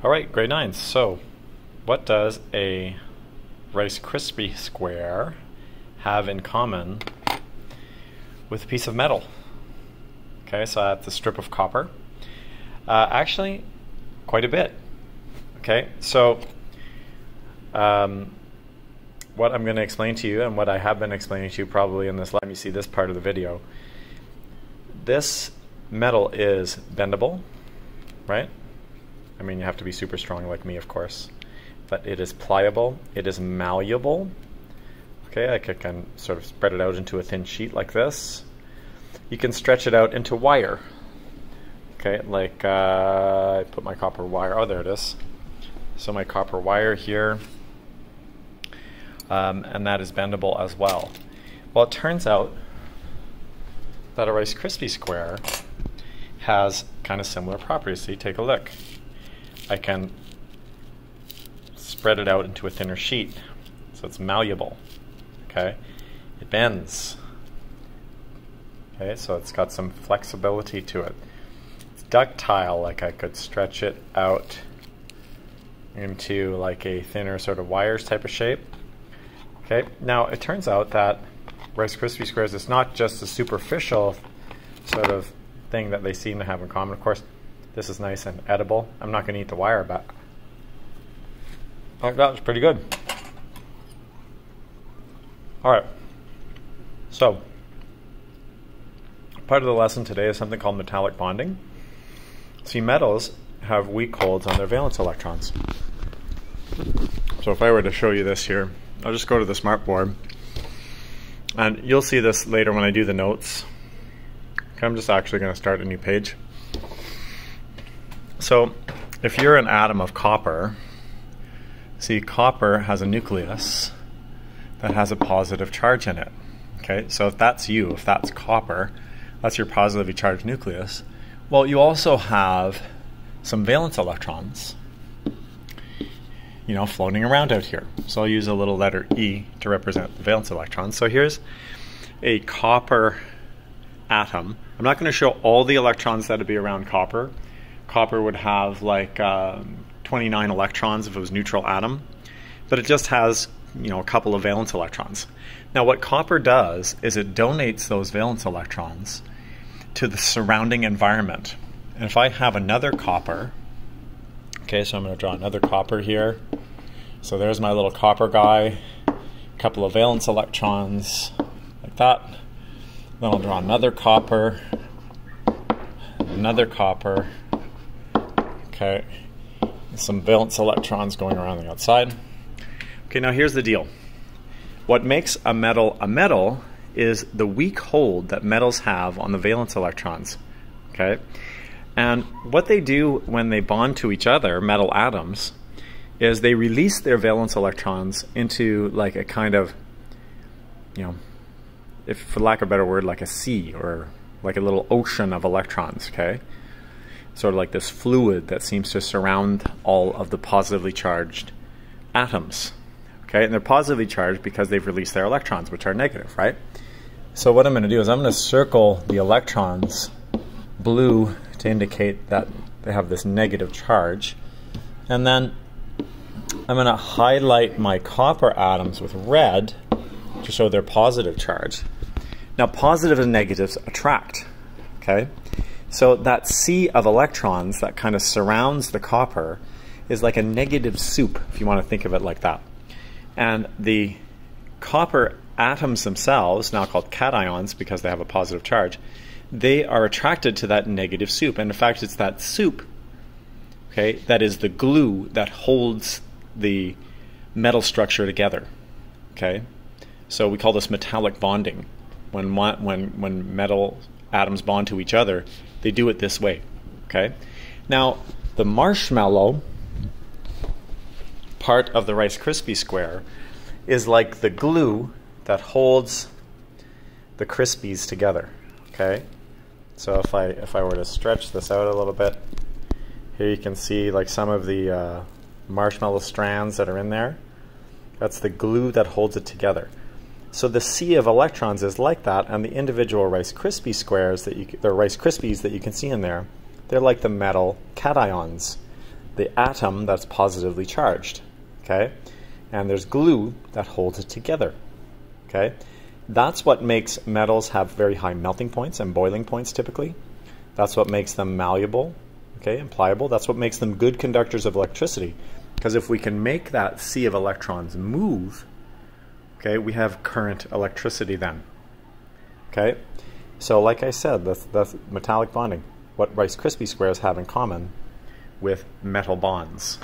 All right, grade 9. So, what does a Rice Krispie square have in common with a piece of metal? Okay, so that's a strip of copper. Actually, quite a bit. Okay, so what I'm going to explain to you, and what I have been explaining to you probably in this, let me see this part of the video. This metal is bendable, right? I mean, you have to be super strong like me, of course. But it is pliable, it is malleable. Okay, I can sort of spread it out into a thin sheet like this. You can stretch it out into wire. Okay, like I put my copper wire, oh there it is. So my copper wire here, and that is bendable as well. Well, it turns out that a Rice Krispie square has kind of similar properties. So you take a look. I can spread it out into a thinner sheet, so it's malleable. Okay, it bends. Okay, so it's got some flexibility to it. It's ductile, like I could stretch it out into like a thinner sort of wires type of shape. Okay, now it turns out that Rice Krispie squares is not just a superficial sort of thing that they seem to have in common. Of course, this is nice and edible. I'm not going to eat the wire, but that was pretty good. All right, so part of the lesson today is something called metallic bonding. See, metals have weak holds on their valence electrons. So if I were to show you this here, I'll just go to the smartboard, and you'll see this later when I do the notes. Okay, I'm just actually going to start a new page. So if you're an atom of copper, see, copper has a nucleus that has a positive charge in it. Okay, so if that's you, if that's copper, that's your positively charged nucleus. Well, you also have some valence electrons, you know, floating around out here. So I'll use a little letter E to represent the valence electrons. So here's a copper atom. I'm not going to show all the electrons that would be around copper. Copper would have like 29 electrons if it was a neutral atom, but it just has, you know, a couple of valence electrons. Now what copper does is it donates those valence electrons to the surrounding environment. And if I have another copper, okay, so I'm going to draw another copper here. So there's my little copper guy, a couple of valence electrons like that. Then I'll draw another copper, okay, some valence electrons going around the outside. Okay, now here's the deal. What makes a metal is the weak hold that metals have on the valence electrons, okay? And what they do when they bond to each other, metal atoms, is they release their valence electrons into like a kind of, you know, if for lack of a better word, like a sea or like a little ocean of electrons, okay? Sort of like this fluid that seems to surround all of the positively charged atoms, okay? And they're positively charged because they've released their electrons, which are negative, right? So what I'm going to do is I'm going to circle the electrons blue to indicate that they have this negative charge, and then I'm going to highlight my copper atoms with red to show their positive charge. Now positive and negatives attract, okay? So that sea of electrons that kind of surrounds the copper is like a negative soup, if you want to think of it like that. And the copper atoms themselves, now called cations because they have a positive charge, they are attracted to that negative soup. And in fact, it's that soup, okay, that is the glue that holds the metal structure together, okay? So we call this metallic bonding. When metal atoms bond to each other, they do it this way, okay? Now, the marshmallow part of the Rice Krispie square is like the glue that holds the Krispies together, okay? So if I were to stretch this out a little bit, here you can see like some of the marshmallow strands that are in there. That's the glue that holds it together. So the sea of electrons is like that, and the individual Rice Krispie squares that the Rice Krispies that you can see in there, they're like the metal cations the atom that's positively charged, okay? And there's glue that holds it together, okay? That's what makes metals have very high melting points and boiling points typically. That's what makes them malleable, okay, and pliable. That's what makes them good conductors of electricity. Because if we can make that sea of electrons move, okay, we have current electricity then, okay? So like I said, that's metallic bonding. What Rice Krispie squares have in common with metal bonds.